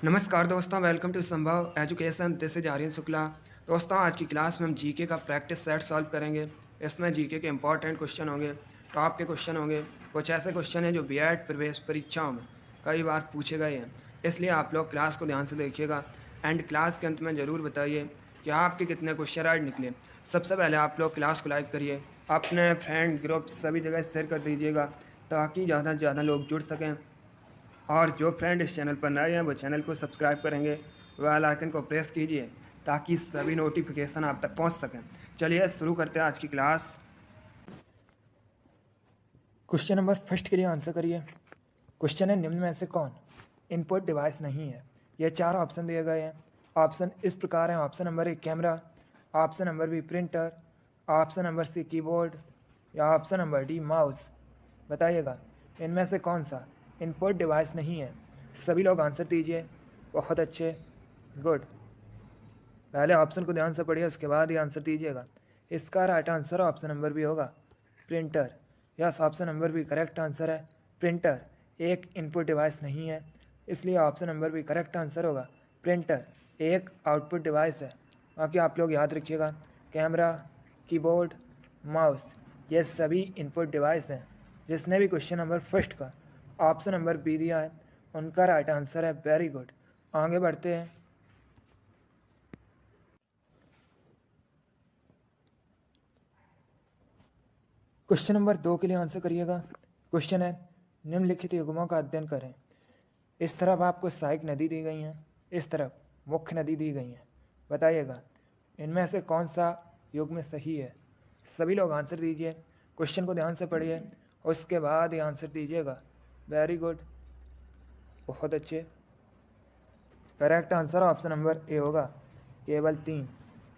नमस्कार दोस्तों, welcome to Sambhav education. This is Aryan Shukla. दोस्तों, आज की क्लास में हम जीके का प्रैक्टिस सेट सॉल्व करेंगे। इसमें जीके के इंपॉर्टेंट क्वेश्चन होंगे, टॉप के क्वेश्चन होंगे। कुछ ऐसे क्वेश्चन हैं जो बीएड प्रवेश परीक्षाओं में कई बार पूछे गए हैं, इसलिए आप लोग क्लास को ध्यान से देखिएगा। एंड क्लास के अंत में ज़रूर बताइए कि आपके कितने क्वेश्चन राइट निकले। सबसे पहले आप लोग क्लास को लाइक करिए, अपने फ्रेंड ग्रुप सभी जगह शेयर कर दीजिएगा ताकि ज़्यादा से ज़्यादा लोग जुड़ सकें। और जो फ्रेंड इस चैनल पर नए हैं वो चैनल को सब्सक्राइब करेंगे, बेल आइकन को प्रेस कीजिए ताकि सभी नोटिफिकेशन आप तक पहुंच सकें। चलिए शुरू करते हैं आज की क्लास। क्वेश्चन नंबर फर्स्ट के लिए आंसर करिए। क्वेश्चन है, निम्न में से कौन इनपुट डिवाइस नहीं है? ये चार ऑप्शन दिए गए हैं। ऑप्शन इस प्रकार हैं। Option number A camera, option number B printer, option number C keyboard या ऑप्शन नंबर डी माउस। बताइएगा इनमें से कौन सा इनपुट डिवाइस नहीं है। सभी लोग आंसर दीजिए। बहुत अच्छे, गुड। पहले ऑप्शन को ध्यान से पढ़िए, उसके बाद ही आंसर दीजिएगा। इसका right answer option number B होगा, printer. Yes, option number B correct answer है। प्रिंटर एक इनपुट डिवाइस नहीं है, इसलिए option number B correct answer होगा। प्रिंटर एक आउटपुट डिवाइस है। बाकी आप लोग याद रखिएगा, कैमरा, कीबोर्ड, माउस ये सभी इनपुट डिवाइस हैं। जिसने भी क्वेश्चन नंबर फर्स्ट का ऑप्शन नंबर बी दिया है उनका राइट आंसर है। Very good. आगे बढ़ते हैं। क्वेश्चन नंबर 2 के लिए आंसर करिएगा। क्वेश्चन है, निम्नलिखित युग्मों का अध्ययन करें। इस तरफ आपको सहायक नदी दी गई हैं, इस तरफ मुख्य नदी दी गई हैं। बताइएगा इनमें से कौन सा युग्म सही है। सभी लोग आंसर दीजिए। क्वेश्चन को ध्यान से पढ़िए, उसके बाद ही आंसर दीजिएगा। वेरी गुड, बहुत अच्छे। Correct answer option number A होगा, केवल 3।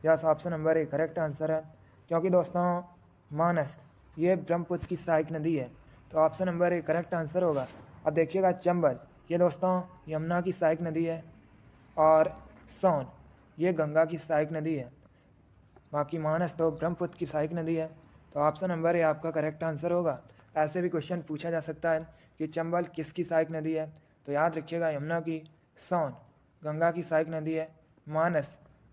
Yes, option number A correct answer है। क्योंकि दोस्तों मानस ये ब्रह्मपुत्र की सहायक नदी है, तो option number A correct answer होगा। अब देखिएगा चंबल ये दोस्तों यमुना की सहायक नदी है, और सोन ये गंगा की सहायक नदी है। बाकी मानस तो ब्रह्मपुत्र की सहायक नदी है, तो ऑप्शन नंबर ए आपका करेक्ट आंसर होगा। ऐसे भी क्वेश्चन पूछा जा सकता है कि चंबल किसकी सहायक नदी है, तो याद रखिएगा यमुना की, सोन गंगा की सहायक नदी है, मानस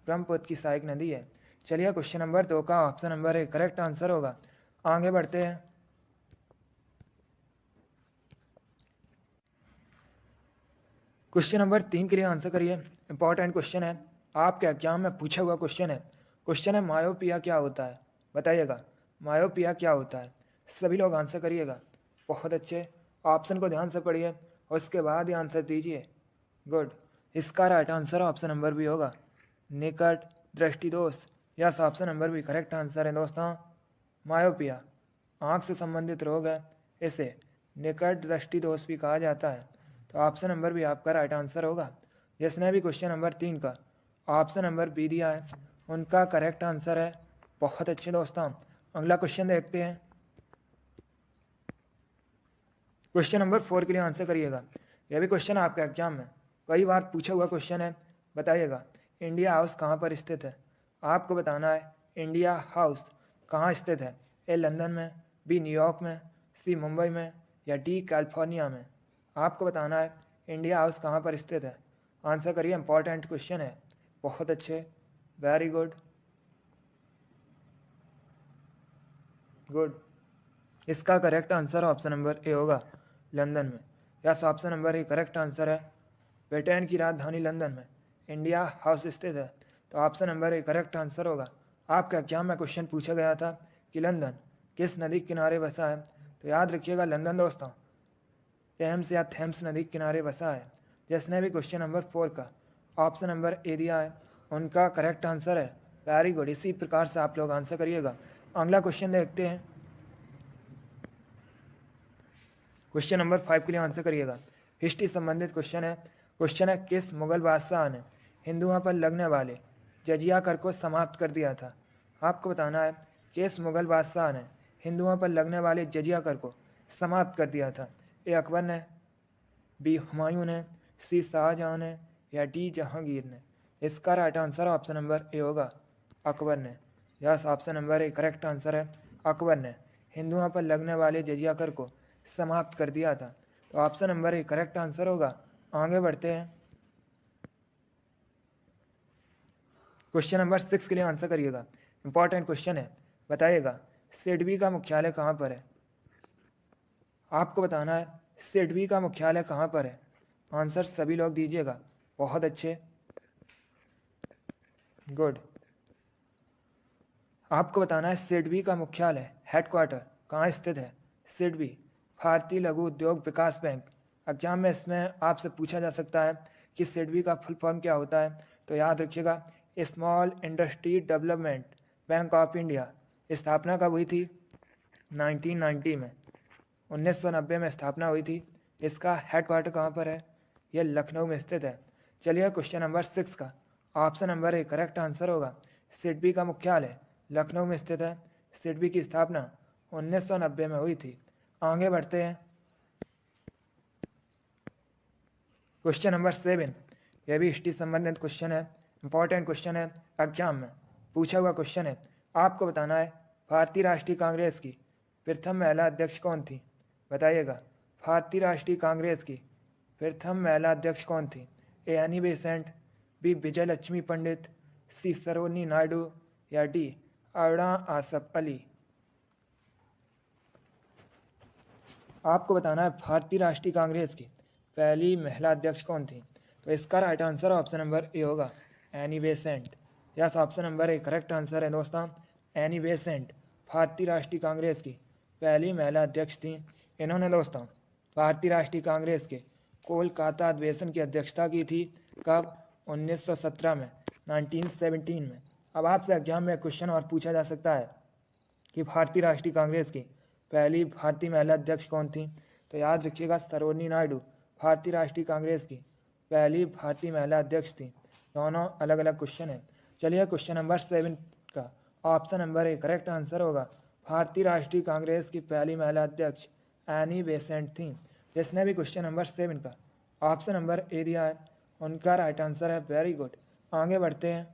ब्रह्मपुत्र की सहायक नदी है। चलिए क्वेश्चन नंबर 2 का option number A correct answer होगा। आगे बढ़ते हैं। क्वेश्चन नंबर 3 के लिए आंसर करिए। इंपॉर्टेंट क्वेश्चन है, आपके एग्जाम में पूछा हुआ क्वेश्चन है। क्वेश्चन है, मायोपिया क्या होता है? बताइएगा मायोपिया क्या होता है। सभी लोग आंसर करिएगा। बहुत अच्छे, ऑप्शन को ध्यान से पढ़िए, उसके बाद ही आंसर दीजिए। गुड। इसका राइट आंसर ऑप्शन नंबर भी होगा, निकट दृष्टि दोष। Yes, option number B correct answer है दोस्तों। मायोपिया आँख से संबंधित रोग है, इसे निकट दृष्टि दोष भी कहा जाता है, तो ऑप्शन नंबर भी आपका राइट आंसर होगा। जिसने भी क्वेश्चन नंबर 3 का ऑप्शन नंबर बी दिया है उनका करेक्ट आंसर है। बहुत अच्छे दोस्तों, अगला क्वेश्चन देखते हैं। क्वेश्चन नंबर 4 के लिए आंसर करिएगा। यह भी क्वेश्चन आपके एग्जाम में कई बार पूछा हुआ क्वेश्चन है। बताइएगा इंडिया हाउस कहाँ पर स्थित है। आपको बताना है इंडिया हाउस कहाँ स्थित है। ए लंदन में, बी न्यूयॉर्क में, सी मुंबई में या डी कैलिफोर्निया में। आपको बताना है इंडिया हाउस कहाँ पर स्थित है। आंसर करिए, इंपॉर्टेंट क्वेश्चन है। बहुत अच्छे, वेरी गुड, गुड। इसका correct answer option number A होगा, लंदन में। Yes, option number A correct answer है। ब्रिटेन की राजधानी लंदन में इंडिया हाउस स्थित है, तो option number A correct answer होगा। आपके एग्जाम में क्वेश्चन पूछा गया था कि लंदन किस नदी के किनारे बसा है, तो याद रखिएगा लंदन दोस्तों टेम्स या थेम्स नदी के किनारे बसा है। जिसने भी क्वेश्चन नंबर 4 का ऑप्शन नंबर ए दिया है उनका करेक्ट आंसर है। वेरी गुड, इसी प्रकार से आप लोग आंसर करिएगा। अगला क्वेश्चन देखते हैं। क्वेश्चन नंबर 5 के लिए आंसर करिएगा। हिस्ट्री संबंधित क्वेश्चन है। क्वेश्चन है, किस मुगल बादशाह ने हिंदुओं पर लगने वाले जजिया कर को समाप्त कर दिया था। आपको बताना है किस मुगल बादशाह ने हिंदुओं पर लगने वाले जजिया कर को समाप्त कर दिया था। ए अकबर ने, बी हुमायूं ने, सी शाहजहां ने या डी जहांगीर ने। इसका right answer option number A होगा, अकबर ने। Yes, option number A correct answer है। अकबर ने हिंदुओं पर लगने वाले जजिया कर को समाप्त कर दिया था, तो option number A correct answer होगा। आगे बढ़ते हैं। क्वेश्चन नंबर 6 के लिए आंसर करिएगा, इंपॉर्टेंट क्वेश्चन है। बताइएगा सिडबी का मुख्यालय कहाँ पर है। आपको बताना है सिडबी का मुख्यालय कहाँ पर है। आंसर सभी लोग दीजिएगा, बहुत अच्छे, गुड। आपको बताना है सिडबी का मुख्यालय हेडक्वार्टर कहाँ स्थित है। सिडबी भारतीय लघु उद्योग विकास बैंक। एग्जाम में इसमें आपसे पूछा जा सकता है कि सिडबी का फुल फॉर्म क्या होता है, तो याद रखिएगा small industry development bank of India. स्थापना कब हुई थी, 1990 में, 1990 में स्थापना हुई थी। इसका हेडक्वार्टर कहाँ पर है, यह लखनऊ में स्थित है। चलिए क्वेश्चन नंबर 6 का option number A correct answer होगा। सिडबी का मुख्यालय लखनऊ में स्थित है। सिडबी की स्थापना 1990 में हुई थी। आगे बढ़ते हैं, क्वेश्चन नंबर 7, यह भी हिस्ट्री संबंधित क्वेश्चन है, इंपॉर्टेंट क्वेश्चन है, एग्जाम में पूछा हुआ क्वेश्चन है। आपको बताना है भारतीय राष्ट्रीय कांग्रेस की प्रथम महिला अध्यक्ष कौन थी। बताइएगा भारतीय राष्ट्रीय कांग्रेस की प्रथम महिला अध्यक्ष कौन थी। ए एनी बेसेंट, बी विजय लक्ष्मी पंडित, सी सरोजिनी नायडू या डी अरुणा आसफ अली। आपको बताना है भारतीय राष्ट्रीय कांग्रेस की पहली महिला अध्यक्ष कौन थी, तो इसका right answer option number A होगा, Annie Besant. Yes, option number A correct answer है दोस्तों, एनी बेसेंट भारतीय राष्ट्रीय कांग्रेस की पहली महिला अध्यक्ष थी। इन्होंने दोस्तों भारतीय राष्ट्रीय कांग्रेस के कोलकाता अधिवेशन की अध्यक्षता की थी। कब, 1917 में, 1917 में। अब आपसे एग्जाम में क्वेश्चन और पूछा जा सकता है कि भारतीय राष्ट्रीय कांग्रेस की पहली भारतीय महिला अध्यक्ष कौन थी, तो याद रखिएगा सरोजिनी नायडू भारतीय राष्ट्रीय कांग्रेस की पहली भारतीय महिला अध्यक्ष थी। दोनों अलग अलग क्वेश्चन है। चलिए क्वेश्चन नंबर 7 का option number A correct answer होगा। भारतीय राष्ट्रीय कांग्रेस की पहली महिला अध्यक्ष एनी बेसेंट थी। जिसने भी क्वेश्चन नंबर 7 का ऑप्शन नंबर ए दिया है उनका राइट आंसर है, वेरी गुड। आगे बढ़ते हैं,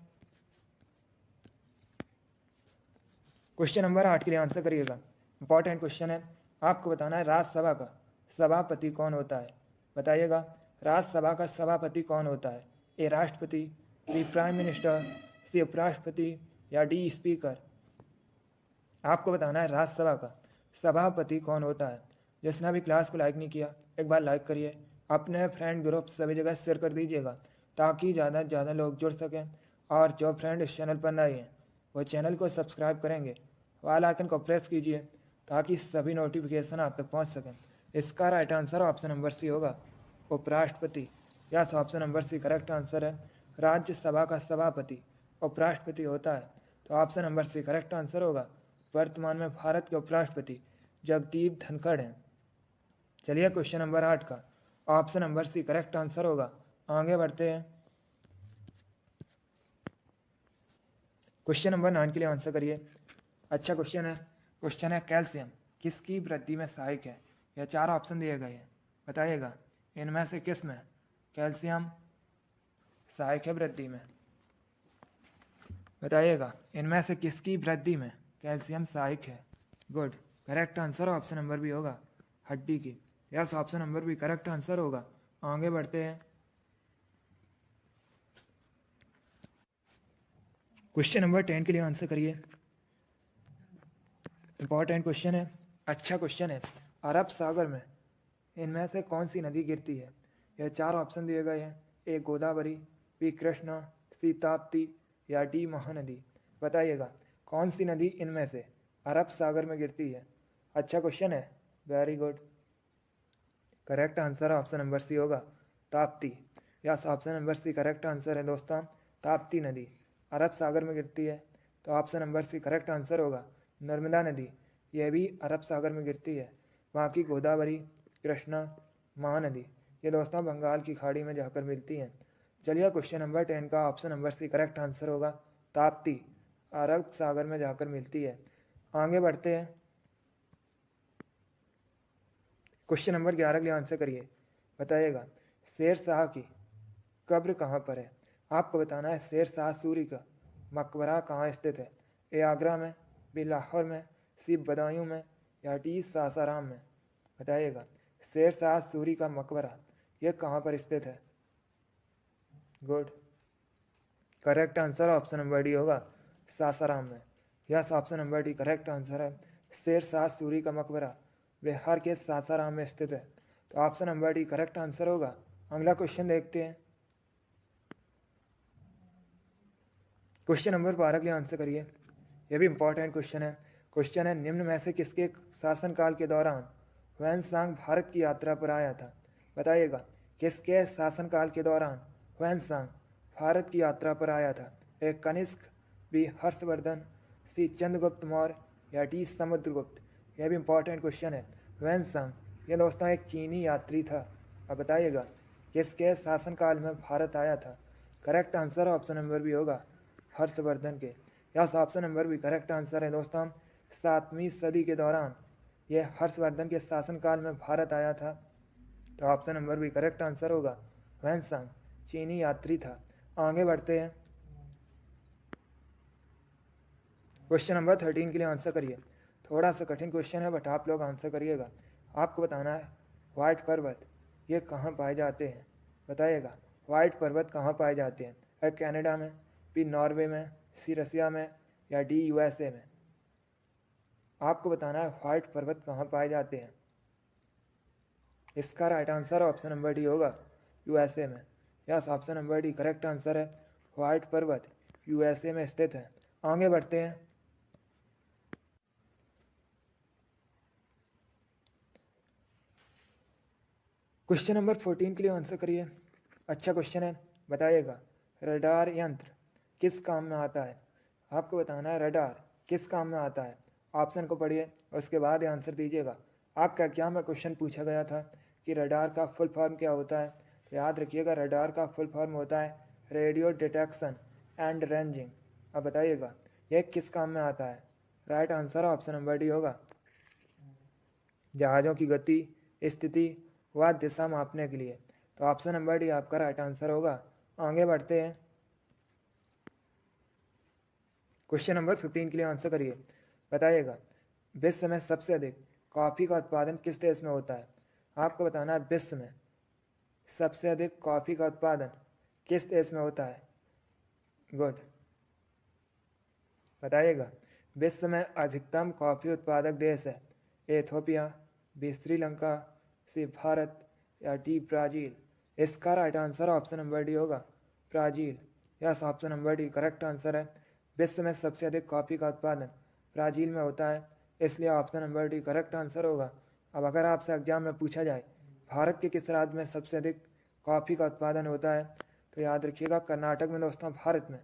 क्वेश्चन नंबर 8 के लिए आंसर करिएगा, इंपॉर्टेंट क्वेश्चन है। आपको बताना है राज्यसभा का सभापति कौन होता है। बताइएगा राज्यसभा का सभापति कौन होता है। ए राष्ट्रपति, बी प्राइम मिनिस्टर, सी उपराष्ट्रपति या डी स्पीकर। आपको बताना है राज्यसभा का सभापति कौन होता है। जिसने भी क्लास को लाइक नहीं किया एक बार लाइक करिए, अपने फ्रेंड ग्रुप सभी जगह शेयर कर दीजिएगा ताकि ज़्यादा से ज़्यादा लोग जुड़ सकें। और जो फ्रेंड इस चैनल पर नए हैं वो चैनल को सब्सक्राइब करेंगे, वाला आइकन को प्रेस कीजिए ताकि सभी नोटिफिकेशन आप तक पहुंच सकें। इसका right answer option number C होगा, उपराष्ट्रपति। Yes, option number C correct answer है। राज्यसभा का सभापति उपराष्ट्रपति होता है, तो option number C correct answer होगा। वर्तमान में भारत के उपराष्ट्रपति जगदीप धनखड़ हैं। चलिए क्वेश्चन नंबर 8 का option number C correct answer होगा। आगे बढ़ते हैं, क्वेश्चन नंबर 9 के लिए आंसर करिए। अच्छा क्वेश्चन है कैल्शियम किसकी वृद्धि में सहायक है। यह 4 ऑप्शन दिए गए हैं। बताइएगा इनमें से किस में कैल्शियम सहायक है वृद्धि में। बताइएगा इनमें से किसकी वृद्धि में कैल्शियम सहायक है। Good, correct answer option number भी होगा, हड्डी की। Yes, option number B correct answer होगा। आगे बढ़ते हैं, क्वेश्चन नंबर 10 के लिए आंसर करिए। इंपॉर्टेंट क्वेश्चन है, अच्छा क्वेश्चन है। अरब सागर में इनमें से कौन सी नदी गिरती है। यह 4 ऑप्शन दिए गए हैं। ए गोदावरी, बी कृष्णा, सी ताप्ती या डी महानदी। बताइएगा कौन सी नदी इनमें से अरब सागर में गिरती है। अच्छा क्वेश्चन है, very good. Correct answer option number C होगा, Tapti. Yes, option number C correct answer है दोस्तों, ताप्ती नदी अरब सागर में गिरती है, तो option number C correct answer होगा। नर्मदा नदी यह भी अरब सागर में गिरती है। बाकी गोदावरी, कृष्णा, महानदी ये दोस्तों बंगाल की खाड़ी में जाकर मिलती हैं। चलिए क्वेश्चन नंबर 10 का option number C correct answer होगा, ताप्ती अरब सागर में जाकर मिलती है। आगे बढ़ते हैं, क्वेश्चन नंबर 11 के लिए आंसर करिए। बताइएगा शेर शाह की कब्र कहाँ पर है। आपको बताना है शेर शाह सूरी का मकबरा कहाँ स्थित है। ए आगरा में, बी लाहौर में, सी बदायूं में या डी सासाराम में। बताइएगा शेर शाह सूरी का मकबरा ये कहाँ पर स्थित है। Good, correct answer option number D होगा सासाराम में। Yes, option number D correct answer है। शेरशाह सूरी का मकबरा बिहार के सासाराम में स्थित है, तो option number D correct answer होगा। अगला क्वेश्चन देखते हैं। क्वेश्चन नंबर 12 के लिए आंसर करिए। यह भी इंपॉर्टेंट क्वेश्चन है। क्वेश्चन है, निम्न में से किसके शासनकाल के दौरान ह्वेनसांग भारत की यात्रा पर आया था? बताइएगा, किसके शासनकाल के दौरान ह्वेनसांग भारत की यात्रा पर आया था? ए कनिष्क, बी हर्षवर्धन, सी चंद्रगुप्त मौर्य या डी समुद्रगुप्त? यह भी इंपॉर्टेंट क्वेश्चन है। ह्वेनसांग यह दोस्तों एक चीनी यात्री था। अब बताइएगा, किसके शासनकाल में भारत आया था? Correct answer option number B होगा हर्षवर्धन के। Yes, option number B correct answer है दोस्तों। 7वीं सदी के दौरान यह हर्षवर्धन के शासनकाल में भारत आया था, तो option number B correct answer होगा। ह्वेनसांग चीनी यात्री था। आगे बढ़ते हैं। क्वेश्चन नंबर 13 के लिए आंसर करिए। थोड़ा सा कठिन क्वेश्चन है, बट आप लोग आंसर करिएगा। आपको बताना है व्हाइट पर्वत ये कहाँ पाए जाते हैं? बताइएगा, व्हाइट पर्वत कहाँ पाए जाते हैं? है कनाडा में, बी नॉर्वे में, सी रसिया में या डी यूएसए में? आपको बताना है व्हाइट पर्वत कहाँ पाए जाते हैं। इसका right answer option number D होगा यूएसए में। Yes, option number D correct answer है। व्हाइट पर्वत यूएसए में स्थित है। आगे बढ़ते हैं। क्वेश्चन नंबर 14 के लिए आंसर करिए। अच्छा क्वेश्चन है। बताइएगा, रडार यंत्र किस काम में आता है? आपको बताना है रडार किस काम में आता है। ऑप्शन को पढ़िए और उसके बाद आंसर दीजिएगा। आपका एग्जाम में क्वेश्चन पूछा गया था कि रडार का फुल फॉर्म क्या होता है, तो याद रखिएगा रडार का फुल फॉर्म होता है रेडियो डिटेक्शन एंड रेंजिंग। अब बताइएगा यह किस काम में आता है? Right answer option number D होगा जहाज़ों की गति, स्थिति व दिशा मापने के लिए, तो ऑप्शन नंबर डी आपका राइट आंसर होगा। आगे बढ़ते हैं। क्वेश्चन नंबर 15 के लिए आंसर करिए। बताइएगा, विश्व में सबसे अधिक कॉफ़ी का उत्पादन किस देश में होता है? आपको बताना है विश्व में सबसे अधिक कॉफ़ी का उत्पादन किस देश में होता है? गुड, बताइएगा, विश्व में अधिकतम कॉफ़ी उत्पादक देश है Ethiopia, B Sri Lanka, C Bharat या डी ब्राज़ील? इसका right answer option number D होगा Brazil. Yes, option number D correct answer है। विश्व में सबसे अधिक कॉफ़ी का उत्पादन ब्राज़ील में होता है, इसलिए option number D correct answer होगा। अब अगर आपसे एग्जाम में पूछा जाए भारत के किस राज्य में सबसे अधिक कॉफ़ी का उत्पादन होता है, तो याद रखिएगा कर्नाटक में दोस्तों भारत में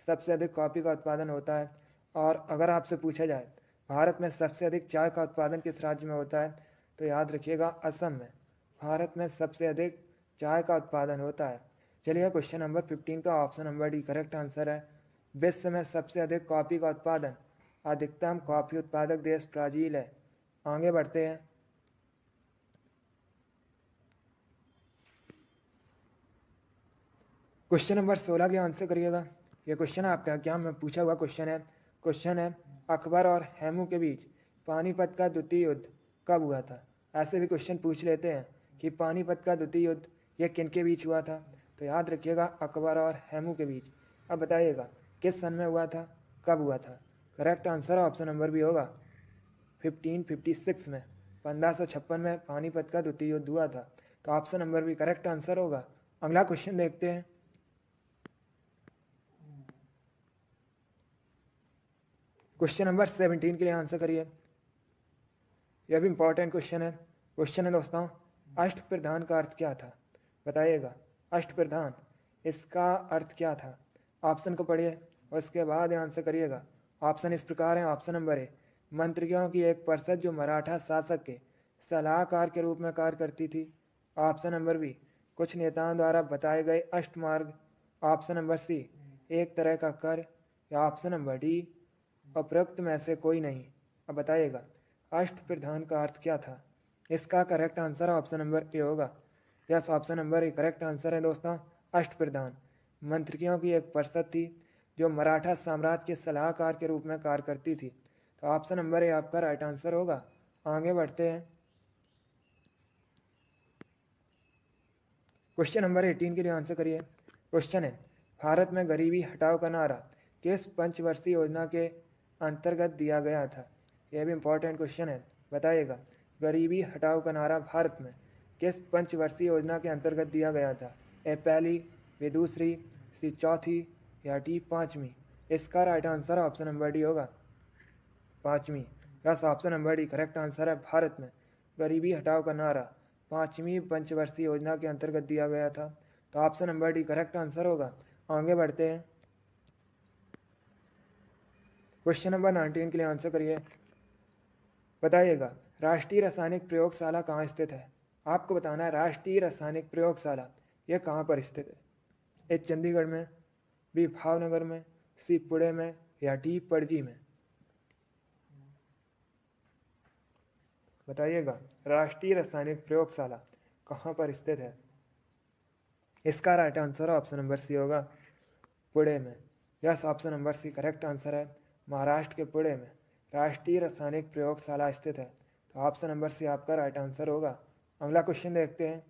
सबसे अधिक कॉफ़ी का उत्पादन होता है। और अगर आपसे पूछा जाए भारत में सबसे अधिक चाय का उत्पादन किस राज्य में होता है, तो याद रखिएगा असम में भारत में सबसे अधिक चाय का उत्पादन होता है। चलिए, क्वेश्चन नंबर 15 का option number D correct answer है। विश्व में सबसे अधिक कॉफ़ी का उत्पादन अधिकतम कॉफ़ी उत्पादक देश ब्राज़ील है। आगे बढ़ते हैं। क्वेश्चन नंबर 16 के आंसर करिएगा। यह क्वेश्चन आपका एग्जाम में पूछा हुआ क्वेश्चन है। क्वेश्चन है, अकबर और हेमू के बीच पानीपत का द्वितीय युद्ध कब हुआ था? ऐसे भी क्वेश्चन पूछ लेते हैं कि पानीपत का द्वितीय युद्ध यह किन के बीच हुआ था, तो याद रखिएगा अकबर और हेमू के बीच। अब बताइएगा किस सन में हुआ था, कब हुआ था? करेक्ट आंसर ऑप्शन नंबर भी होगा 1556 में, 1556 में पानीपत का द्वितीय युद्ध हुआ था, तो option number B correct answer होगा। अगला क्वेश्चन देखते हैं। क्वेश्चन नंबर 17 के लिए आंसर करिए। यह भी इंपॉर्टेंट क्वेश्चन है। क्वेश्चन है दोस्तों, अष्टप्रधान का अर्थ क्या था? बताइएगा, अष्टप्रधान इसका अर्थ क्या था? ऑप्शन को पढ़िए और उसके बाद आंसर करिएगा। ऑप्शन इस प्रकार है। ऑप्शन नंबर ए, मंत्रियों की एक परिषद जो मराठा शासक के सलाहकार के रूप में कार्य करती थी। ऑप्शन नंबर बी, कुछ नेताओं द्वारा बताए गए अष्टमार्ग। ऑप्शन नंबर सी, एक तरह का कर। या ऑप्शन नंबर डी, उपरोक्त में से कोई नहीं। अब बताइएगा अष्टप्रधान का अर्थ क्या था? इसका correct answer option number A होगा। Yes, option number A correct answer है दोस्तों। अष्टप्रधान मंत्रियों की एक परिषद थी जो मराठा साम्राज्य के सलाहकार के रूप में कार्य करती थी, तो ऑप्शन नंबर ए आपका राइट आंसर होगा। आगे बढ़ते हैं। क्वेश्चन नंबर 18 के लिए आंसर करिए। क्वेश्चन है, भारत में गरीबी हटाओ का नारा किस पंचवर्षीय योजना के अंतर्गत दिया गया था? यह भी इम्पोर्टेंट क्वेश्चन है, बताइएगा। गरीबी हटाओ का नारा भारत में किस पंचवर्षीय योजना के अंतर्गत दिया गया था? ए पहली, बी दूसरी, सी चौथी या डी पाँचवीं? इसका right answer option number D होगा, पाँचवीं। Yes, option number D correct answer है। भारत में गरीबी हटाओ का नारा पाँचवीं पंचवर्षीय योजना के अंतर्गत दिया गया था, तो option number D correct answer होगा। आगे बढ़ते हैं, क्वेश्चन नंबर 19 के लिए आंसर करिए। बताइएगा राष्ट्रीय रासायनिक प्रयोगशाला कहाँ स्थित है? आपको बताना है राष्ट्रीय रासायनिक प्रयोगशाला यह कहाँ पर स्थित है? ए चंडीगढ़ में, बी भावनगर में, सी पुणे में या डी पणजी में? बताइएगा राष्ट्रीय रासायनिक प्रयोगशाला कहाँ पर स्थित है? इसका right answer option number C होगा, पुणे में। Yes, option number C correct answer है। महाराष्ट्र के पुणे में राष्ट्रीय रासायनिक प्रयोगशाला स्थित है, तो ऑप्शन नंबर सी आपका राइट आंसर होगा। अगला क्वेश्चन देखते हैं।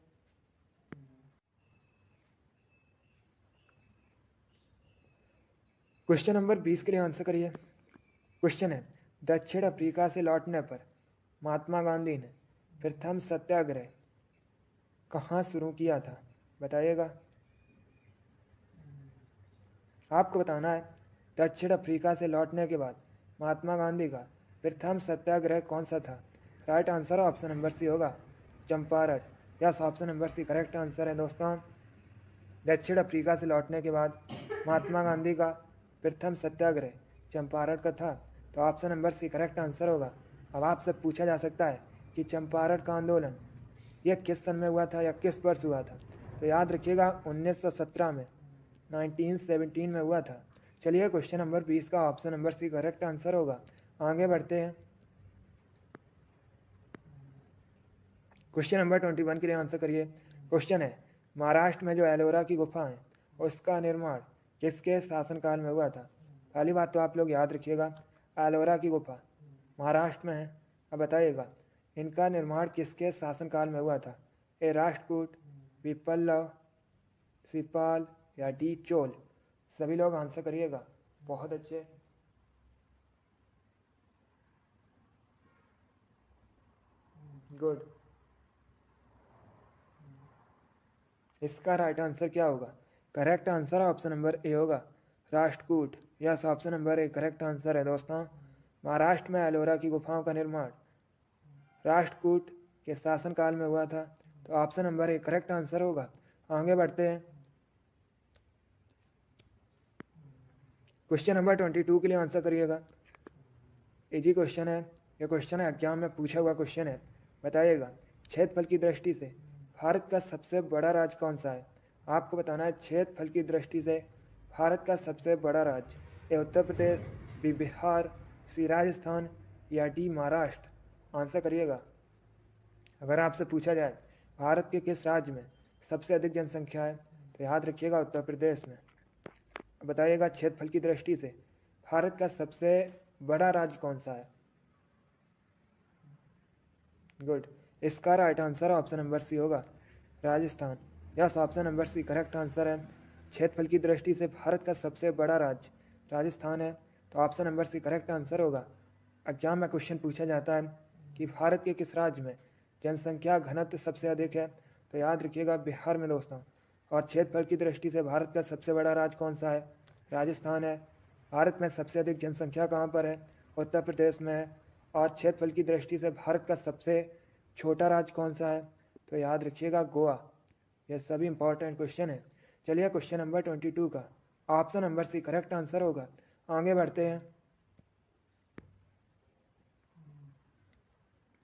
क्वेश्चन नंबर 20 के लिए आंसर करिए। क्वेश्चन है दक्षिण अफ्रीका से लौटने पर महात्मा गांधी ने प्रथम सत्याग्रह कहाँ शुरू किया था? बताइएगा। आपको बताना है दक्षिण अफ्रीका से लौटने के बाद महात्मा गांधी का प्रथम सत्याग्रह कौन सा था? Right answer option number C होगा, Champaran. Yes, option number C correct answer है दोस्तों। दक्षिण अफ्रीका से लौटने के बाद महात्मा गांधी का प्रथम सत्याग्रह चंपारण का था, तो option number C correct answer होगा। अब आपसे पूछा जा सकता है कि चंपारण का आंदोलन यह किस सन में हुआ था या किस वर्ष हुआ था? तो याद रखिएगा 1917 में, 1917 में हुआ था। चलिए क्वेश्चन नंबर 20 का option number C correct answer होगा। आगे बढ़ते हैं, क्वेश्चन नंबर 21 के लिए आंसर करिए। क्वेश्चन है महाराष्ट्र में जो एलोरा की गुफा है उसका निर्माण किसके शासनकाल में हुआ था? पहली बात तो आप लोग याद रखिएगा एलोरा की गुफा महाराष्ट्र में है। अब बताइएगा इनका निर्माण किसके शासनकाल में हुआ था? ए राष्ट्रकूट, बी पल्लव, सी पाल या डी चोल? सभी लोग आंसर करिएगा। बहुत अच्छे, गुड। इसका राइट आंसर क्या होगा? Correct answer option number A होगा, Rashtrakuta. Yes, option number A correct answer है दोस्तों। महाराष्ट्र में एलोरा की गुफाओं का निर्माण राष्ट्रकूट के शासनकाल में हुआ था, तो option number A correct answer होगा। आगे बढ़ते हैं, क्वेश्चन नंबर 22 के लिए आंसर करिएगा। इजी क्वेश्चन है, यह क्वेश्चन है एग्जाम में पूछा हुआ क्वेश्चन है। बताइएगा क्षेत्रफल की दृष्टि से भारत का सबसे बड़ा राज्य कौन सा है? आपको बताना है क्षेत्रफल की दृष्टि से भारत का सबसे बड़ा राज्य। ए उत्तर प्रदेश, बी बिहार, सी राजस्थान या डी महाराष्ट्र? आंसर करिएगा। अगर आपसे पूछा जाए भारत के किस राज्य में सबसे अधिक जनसंख्या है, तो याद रखिएगा उत्तर प्रदेश में। बताइएगा क्षेत्रफल की दृष्टि से भारत का सबसे बड़ा राज्य कौन सा है? गुड। इसका right answer option number C होगा, Rajasthan. Yes, option number C correct answer है। क्षेत्रफल की दृष्टि से भारत का सबसे बड़ा राज्य राजस्थान है, तो option number C correct answer होगा। एग्जाम में क्वेश्चन पूछा जाता है कि भारत के किस राज्य में जनसंख्या घनत्व सबसे अधिक है, तो याद रखिएगा बिहार में दोस्तों। और क्षेत्रफल की दृष्टि से भारत का सबसे बड़ा राज्य कौन सा है? राजस्थान है। भारत में सबसे अधिक जनसंख्या कहाँ पर है? उत्तर प्रदेश में है। और क्षेत्रफल की दृष्टि से भारत का सबसे छोटा राज्य कौन सा है? तो याद रखिएगा गोवा। ये सभी इंपॉर्टेंट क्वेश्चन है। चलिए क्वेश्चन नंबर 22 का option number C correct answer होगा। आगे बढ़ते हैं,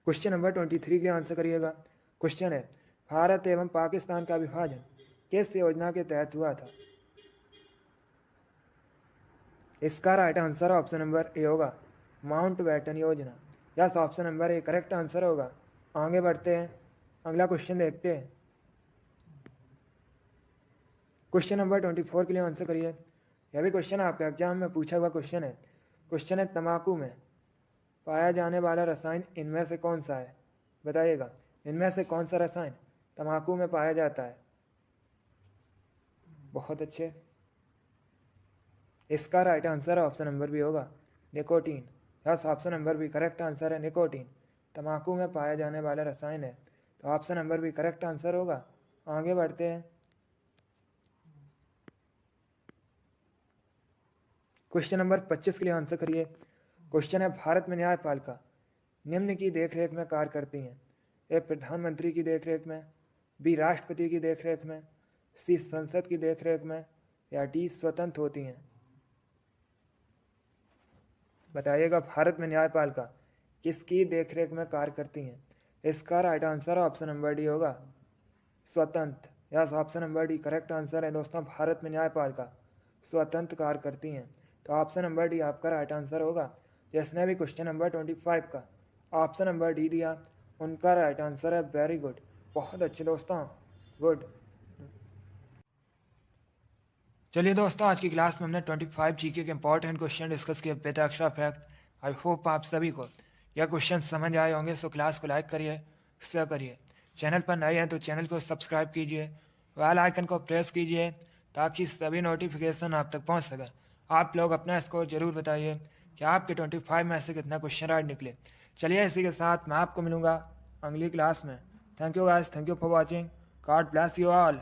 क्वेश्चन नंबर 23 के आंसर करिएगा। क्वेश्चन है भारत एवं पाकिस्तान का विभाजन किस योजना के तहत हुआ था? इसका right answer option number A होगा, माउंटबेटन योजना। Yes, option number A correct answer होगा। आगे बढ़ते हैं, अगला क्वेश्चन देखते हैं। क्वेश्चन नंबर 24 के लिए आंसर करिए। यह भी क्वेश्चन आपके एग्जाम में पूछा हुआ क्वेश्चन है। क्वेश्चन है तंबाकू में पाया जाने वाला रसायन इनमें से कौन सा है? बताइएगा इनमें से कौन सा रसायन तंबाकू में पाया जाता है? बहुत अच्छे, इसका right answer option number B होगा nicotine. Yes, option number B correct answer है निकोटीन। तंबाकू में पाया जाने वाला रसायन है, तो option number B correct answer होगा। आगे बढ़ते हैं। क्वेश्चन नंबर 25 के लिए आंसर करिए। क्वेश्चन है, भारत में न्यायपालिका निम्न की देखरेख में कार्य करती हैं। ए प्रधानमंत्री की देखरेख में, बी राष्ट्रपति की देखरेख में, सी संसद की देखरेख में, या डी स्वतंत्र होती हैं। बताइएगा, भारत में न्यायपालिका किसकी देखरेख में कार्य करती हैं। इसका right answer option number D होगा स्वतंत्र। Yes, option number D correct answer है दोस्तों। भारत में न्यायपालिका स्वतंत्र कार्य करती हैं, तो ऑप्शन नंबर डी आपका राइट आंसर होगा। जिसने भी क्वेश्चन नंबर 25 का ऑप्शन नंबर डी दिया उनका राइट आंसर है। वेरी गुड, बहुत अच्छे दोस्तों, गुड। चलिए दोस्तों, आज की क्लास में हमने 25 जीके के इंपॉर्टेंट क्वेश्चन डिस्कस किए with extra fact. I hope आप सभी को यह क्वेश्चन समझ आए होंगे। सो क्लास को लाइक करिए, शेयर करिए। चैनल पर नए हैं तो चैनल को सब्सक्राइब कीजिए, बेल आइकन को प्रेस कीजिए ताकि सभी नोटिफिकेशन आप तक पहुंच सके। आप लोग अपना स्कोर जरूर बताइए कि आपके 25 में से कितना क्वेश्चन राइट निकले। चलिए, इसी के साथ मैं आपको मिलूंगा अगली क्लास में। Thank you guys, thank you for watching. God bless you all.